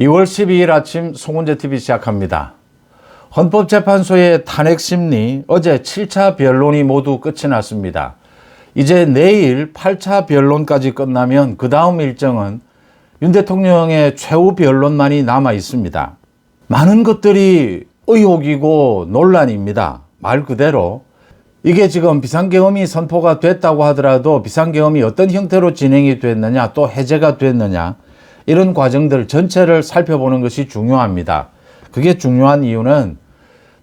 2월 12일 아침 송은재TV 시작합니다. 헌법재판소의 탄핵심리 어제 7차 변론이 모두 끝이 났습니다. 이제 내일 8차 변론까지 끝나면 그 다음 일정은 윤 대통령의 최후 변론만이 남아 있습니다. 많은 것들이 의혹이고 논란입니다. 말 그대로 이게 지금 비상계엄이 선포가 됐다고 하더라도 비상계엄이 어떤 형태로 진행이 됐느냐 또 해제가 됐느냐 이런 과정들 전체를 살펴보는 것이 중요합니다. 그게 중요한 이유는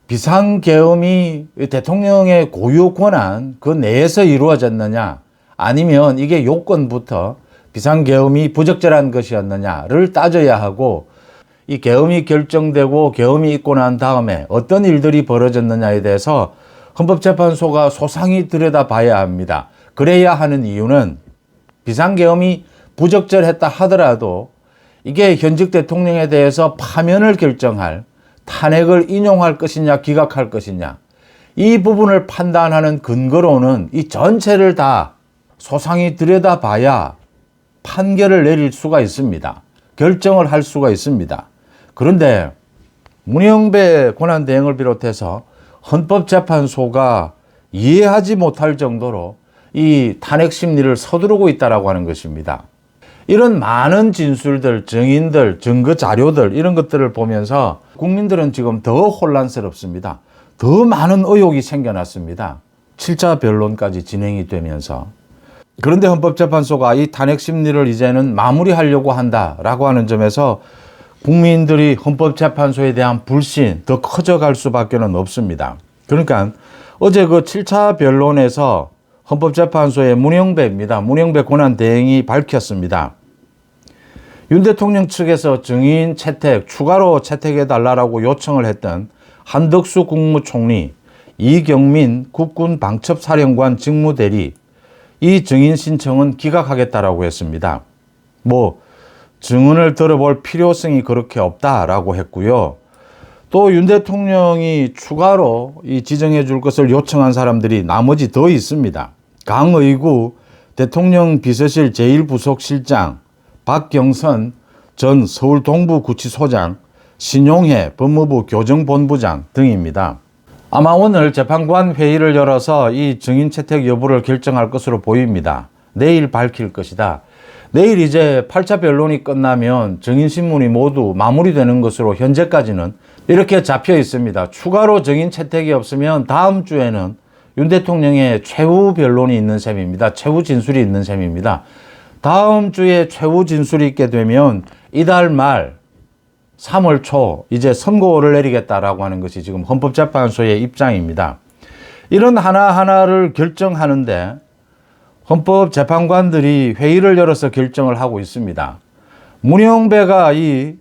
비상계엄이 대통령의 고유 권한 그 내에서 이루어졌느냐 아니면 이게 요건부터 비상계엄이 부적절한 것이었느냐를 따져야 하고 이 계엄이 결정되고 계엄이 있고 난 다음에 어떤 일들이 벌어졌느냐에 대해서 헌법재판소가 소상히 들여다봐야 합니다. 그래야 하는 이유는 비상계엄이 부적절했다 하더라도 이게 현직 대통령에 대해서 파면을 결정할 탄핵을 인용할 것이냐 기각할 것이냐 이 부분을 판단하는 근거로는 이 전체를 다 소상히 들여다봐야 판결을 내릴 수가 있습니다. 결정을 할 수가 있습니다. 그런데 문영배 권한대행을 비롯해서 헌법재판소가 이해하지 못할 정도로 이 탄핵 심리를 서두르고 있다고 하는 것입니다. 이런 많은 진술들, 증인들, 증거 자료들 이런 것들을 보면서 국민들은 지금 더 혼란스럽습니다. 더 많은 의혹이 생겨났습니다. 7차 변론까지 진행이 되면서. 그런데 헌법재판소가 이 탄핵 심리를 이제는 마무리하려고 한다라고 하는 점에서 국민들이 헌법재판소에 대한 불신 더 커져갈 수밖에 없습니다. 그러니까 어제 그 7차 변론에서 헌법재판소의 문영배입니다. 문영배 권한대행이 밝혔습니다. 윤 대통령 측에서 증인 채택, 추가로 채택해달라고 요청을 했던 한덕수 국무총리, 이경민 국군방첩사령관 직무대리, 이 증인 신청은 기각하겠다라고 했습니다. 증언을 들어볼 필요성이 그렇게 없다라고 했고요. 또 윤 대통령이 추가로 이 지정해 줄 것을 요청한 사람들이 나머지 더 있습니다. 강의구 대통령 비서실 제1부속실장, 박경선 전 서울 동부구치소장, 신용해 법무부 교정본부장 등입니다. 아마 오늘 재판관 회의를 열어서 이 증인 채택 여부를 결정할 것으로 보입니다. 내일 밝힐 것이다. 내일 이제 8차 변론이 끝나면 증인신문이 모두 마무리되는 것으로 현재까지는 이렇게 잡혀 있습니다. 추가로 증인 채택이 없으면 다음 주에는 윤 대통령의 최후 변론이 있는 셈입니다. 최후 진술이 있는 셈입니다. 다음 주에 최후 진술이 있게 되면 이달 말 3월 초 이제 선고를 내리겠다라고 하는 것이 지금 헌법재판소의 입장입니다. 이런 하나하나를 결정하는데 헌법재판관들이 회의를 열어서 결정을 하고 있습니다. 문영배가 이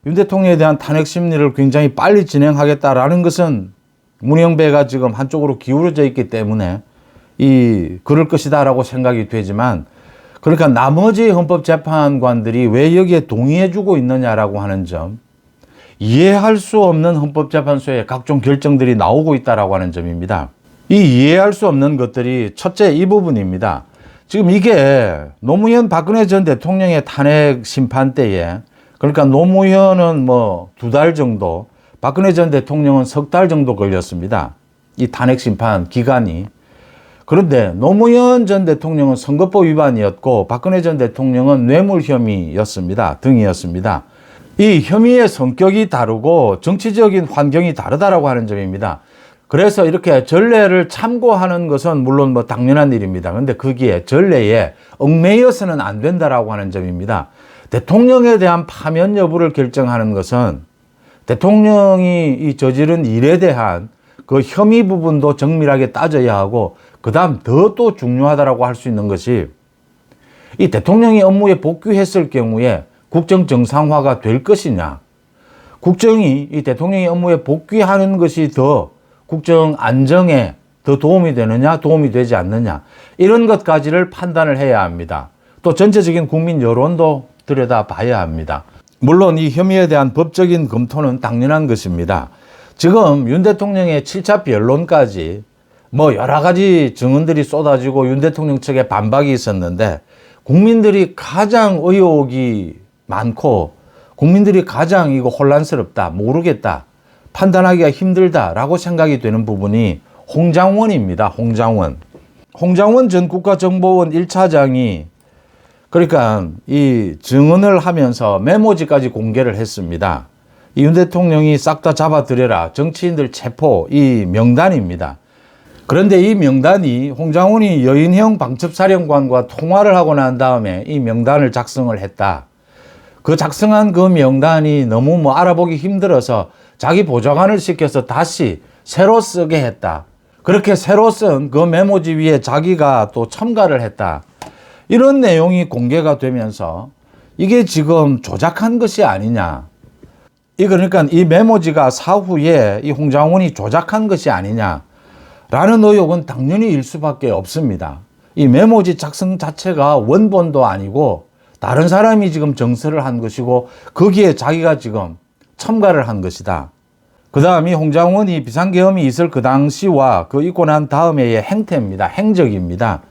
윤 대통령에 대한 탄핵 심리를 굉장히 빨리 진행하겠다라는 것은 문영배가 지금 한쪽으로 기울어져 있기 때문에 그럴 것이다라고 생각이 되지만 그러니까 나머지 헌법재판관들이 왜 여기에 동의해주고 있느냐라고 하는 점, 이해할 수 없는 헌법재판소의 각종 결정들이 나오고 있다라고 하는 점입니다. 이 이해할 수 없는 것들이 첫째 이 부분입니다. 지금 이게 노무현 박근혜 전 대통령의 탄핵 심판 때에 그러니까 노무현은 2달 정도, 박근혜 전 대통령은 3달 정도 걸렸습니다. 이 탄핵 심판 기간이. 그런데 노무현 전 대통령은 선거법 위반이었고 박근혜 전 대통령은 뇌물 혐의였습니다. 등이었습니다. 이 혐의의 성격이 다르고 정치적인 환경이 다르다라고 하는 점입니다. 그래서 이렇게 전례를 참고하는 것은 물론 당연한 일입니다. 그런데 거기에 전례에 얽매여서는 안 된다라고 하는 점입니다. 대통령에 대한 파면 여부를 결정하는 것은 대통령이 이 저지른 일에 대한 그 혐의 부분도 정밀하게 따져야 하고 그 다음 더 또 중요하다라고 할 수 있는 것이 이 대통령이 업무에 복귀했을 경우에 국정 정상화가 될 것이냐 국정이 이 대통령이 업무에 복귀하는 것이 더 국정 안정에 더 도움이 되느냐 도움이 되지 않느냐 이런 것까지를 판단을 해야 합니다. 또 전체적인 국민 여론도 들여다봐야 합니다. 물론 이 혐의에 대한 법적인 검토는 당연한 것입니다. 지금 윤 대통령의 7차 변론까지 여러 가지 증언들이 쏟아지고 윤 대통령 측에 반박이 있었는데 국민들이 가장 의혹이 많고 국민들이 가장 이거 혼란스럽다, 모르겠다, 판단하기가 힘들다라고 생각이 되는 부분이 홍장원입니다. 홍장원 전 국가정보원 1차장이 그러니까 이 증언을 하면서 메모지까지 공개를 했습니다. 이 윤 대통령이 싹 다 잡아들여라, 정치인들 체포, 이 명단입니다. 그런데 이 명단이 홍장원이 여인형 방첩사령관과 통화를 하고 난 다음에 이 명단을 작성을 했다. 그 작성한 그 명단이 너무 알아보기 힘들어서 자기 보좌관을 시켜서 다시 새로 쓰게 했다. 그렇게 새로 쓴 그 메모지 위에 자기가 또 첨가를 했다. 이런 내용이 공개가 되면서 이게 지금 조작한 것이 아니냐. 그러니까 이 메모지가 사후에 이 홍장원이 조작한 것이 아니냐. 라는 의혹은 당연히 일 수밖에 없습니다. 이 메모지 작성 자체가 원본도 아니고 다른 사람이 지금 정서를 한 것이고 거기에 자기가 지금 첨가를 한 것이다. 그 다음이 홍장원이 비상계엄이 있을 그 당시와 그 있고 난 다음에의 행태입니다. 행적입니다.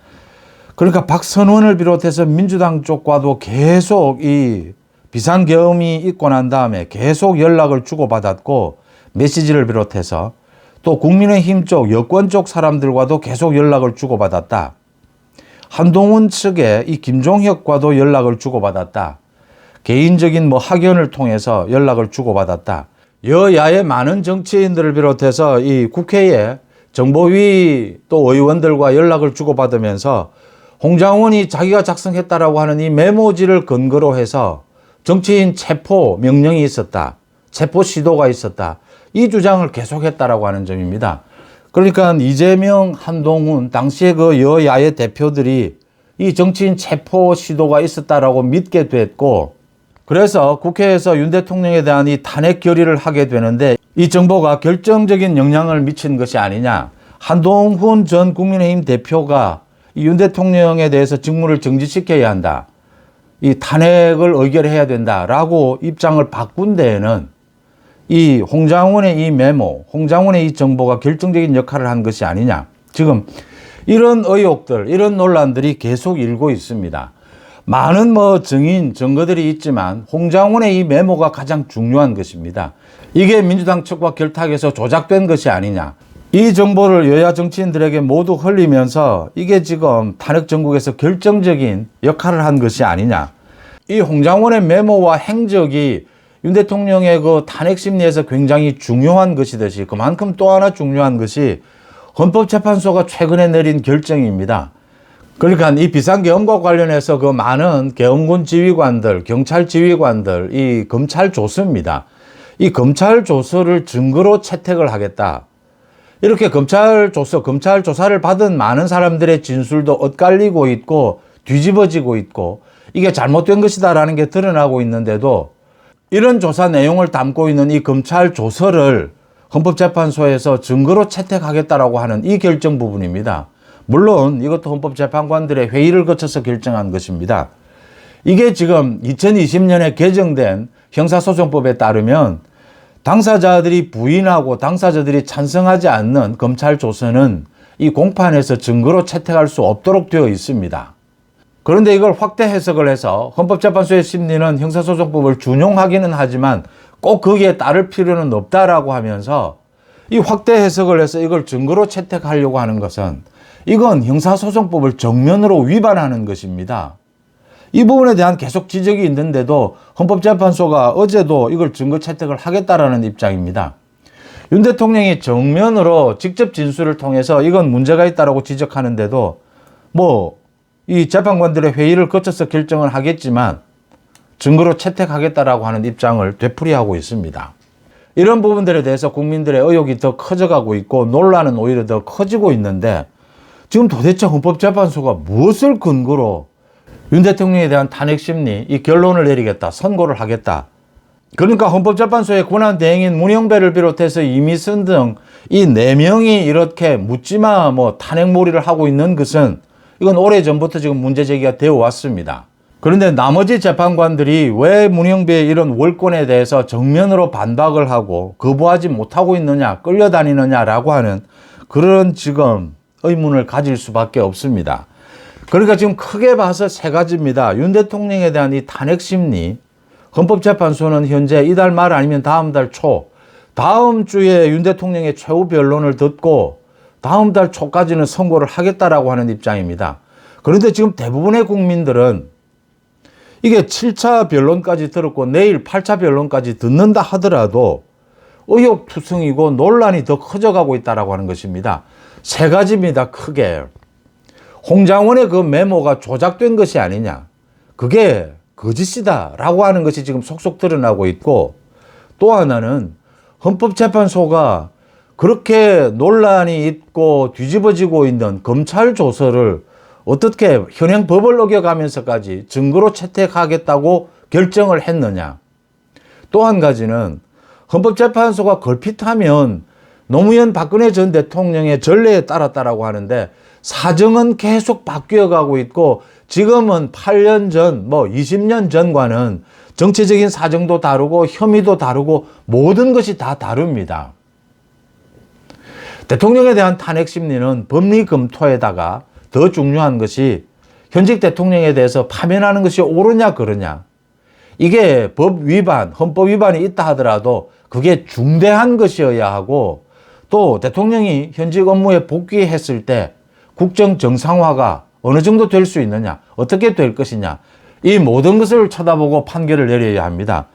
그러니까 박선원을 비롯해서 민주당 쪽과도 계속 이 비상계엄이 있고 난 다음에 계속 연락을 주고받았고 메시지를 비롯해서 또 국민의힘 쪽, 여권 쪽 사람들과도 계속 연락을 주고받았다. 한동훈 측에 이 김종혁과도 연락을 주고받았다. 개인적인 학연을 통해서 연락을 주고받았다. 여야의 많은 정치인들을 비롯해서 이 국회에 정보위 또 의원들과 연락을 주고받으면서 홍장원이 자기가 작성했다라고 하는 이 메모지를 근거로 해서 정치인 체포 명령이 있었다. 체포 시도가 있었다. 이 주장을 계속했다라고 하는 점입니다. 그러니까 이재명, 한동훈 당시에 그 여야의 대표들이 이 정치인 체포 시도가 있었다라고 믿게 됐고 그래서 국회에서 윤 대통령에 대한 이 탄핵 결의를 하게 되는데 이 정보가 결정적인 영향을 미친 것이 아니냐. 한동훈 전 국민의힘 대표가 이 윤 대통령에 대해서 직무를 정지시켜야 한다. 이 탄핵을 의결해야 된다라고 입장을 바꾼 데에는 이 홍장원의 이 메모, 홍장원의 이 정보가 결정적인 역할을 한 것이 아니냐. 지금 이런 의혹들, 이런 논란들이 계속 일고 있습니다. 많은 증인, 증거들이 있지만 홍장원의 이 메모가 가장 중요한 것입니다. 이게 민주당 측과 결탁해서 조작된 것이 아니냐. 이 정보를 여야 정치인들에게 모두 흘리면서 이게 지금 탄핵 정국에서 결정적인 역할을 한 것이 아니냐. 이 홍장원의 메모와 행적이 윤 대통령의 그 탄핵 심리에서 굉장히 중요한 것이듯이 그만큼 또 하나 중요한 것이 헌법재판소가 최근에 내린 결정입니다. 그러니까 이 비상계엄과 관련해서 그 많은 계엄군 지휘관들, 경찰 지휘관들, 이 검찰 조서입니다. 이 검찰 조서를 증거로 채택을 하겠다. 이렇게 검찰 조서, 검찰 조사를 받은 많은 사람들의 진술도 엇갈리고 있고 뒤집어지고 있고 이게 잘못된 것이다라는 게 드러나고 있는데도 이런 조사 내용을 담고 있는 이 검찰 조서를 헌법재판소에서 증거로 채택하겠다라고 하는 이 결정 부분입니다. 물론 이것도 헌법재판관들의 회의를 거쳐서 결정한 것입니다. 이게 지금 2020년에 개정된 형사소송법에 따르면 당사자들이 부인하고 당사자들이 찬성하지 않는 검찰 조서는 이 공판에서 증거로 채택할 수 없도록 되어 있습니다. 그런데 이걸 확대 해석을 해서 헌법재판소의 심리는 형사소송법을 준용하기는 하지만 꼭 거기에 따를 필요는 없다라고 하면서 이 확대 해석을 해서 이걸 증거로 채택하려고 하는 것은 이건 형사소송법을 정면으로 위반하는 것입니다. 이 부분에 대한 계속 지적이 있는데도 헌법재판소가 어제도 이걸 증거 채택을 하겠다라는 입장입니다. 윤 대통령이 정면으로 직접 진술을 통해서 이건 문제가 있다라고 지적하는데도 이 재판관들의 회의를 거쳐서 결정을 하겠지만 증거로 채택하겠다라고 하는 입장을 되풀이하고 있습니다. 이런 부분들에 대해서 국민들의 의혹이 더 커져가고 있고 논란은 오히려 더 커지고 있는데 지금 도대체 헌법재판소가 무엇을 근거로 윤 대통령에 대한 탄핵 심리, 이 결론을 내리겠다, 선고를 하겠다. 그러니까 헌법재판소의 권한대행인 문영배를 비롯해서 이미선 등 이 4명이 이렇게 묻지마 탄핵몰이를 하고 있는 것은 이건 오래전부터 지금 문제 제기가 되어 왔습니다. 그런데 나머지 재판관들이 왜 문영배의 이런 월권에 대해서 정면으로 반박을 하고 거부하지 못하고 있느냐, 끌려다니느냐라고 하는 그런 지금 의문을 가질 수밖에 없습니다. 그러니까 지금 크게 봐서 3가지입니다. 윤 대통령에 대한 이 탄핵 심리, 헌법재판소는 현재 이달 말 아니면 다음 달 초, 다음 주에 윤 대통령의 최후 변론을 듣고 다음 달 초까지는 선고를 하겠다라고 하는 입장입니다. 그런데 지금 대부분의 국민들은 이게 7차 변론까지 들었고 내일 8차 변론까지 듣는다 하더라도 의혹투성이고 논란이 더 커져가고 있다라고 하는 것입니다. 세 가지입니다. 크게. 홍장원의 그 메모가 조작된 것이 아니냐. 그게 거짓이다라고 하는 것이 지금 속속 드러나고 있고, 또 하나는 헌법재판소가 그렇게 논란이 있고 뒤집어지고 있는 검찰 조서를 어떻게 현행 법을 어겨가면서까지 증거로 채택하겠다고 결정을 했느냐. 또 한 가지는 헌법재판소가 걸핏하면 노무현 박근혜 전 대통령의 전례에 따랐다라고 하는데 사정은 계속 바뀌어가고 있고 지금은 8년 전, 20년 전과는 정치적인 사정도 다르고 혐의도 다르고 모든 것이 다 다릅니다. 대통령에 대한 탄핵 심리는 법리 검토에다가 더 중요한 것이 현직 대통령에 대해서 파면하는 것이 옳으냐 그러냐. 이게 법 위반, 헌법 위반이 있다 하더라도 그게 중대한 것이어야 하고 또 대통령이 현직 업무에 복귀했을 때 국정 정상화가 어느 정도 될 수 있느냐, 어떻게 될 것이냐, 이 모든 것을 쳐다보고 판결을 내려야 합니다.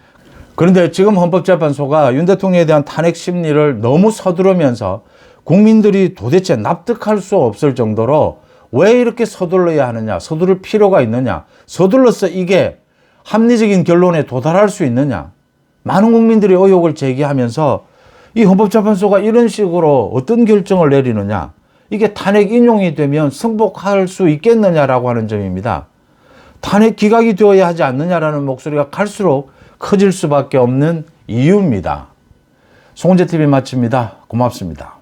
그런데 지금 헌법재판소가 윤 대통령에 대한 탄핵 심리를 너무 서두르면서 국민들이 도대체 납득할 수 없을 정도로 왜 이렇게 서둘러야 하느냐, 서두를 필요가 있느냐, 서둘러서 이게 합리적인 결론에 도달할 수 있느냐, 많은 국민들이 의혹을 제기하면서 이 헌법재판소가 이런 식으로 어떤 결정을 내리느냐, 이게 탄핵 인용이 되면 승복할 수 있겠느냐라고 하는 점입니다. 탄핵 기각이 되어야 하지 않느냐라는 목소리가 갈수록 커질 수밖에 없는 이유입니다. 송은재TV 마칩니다. 고맙습니다.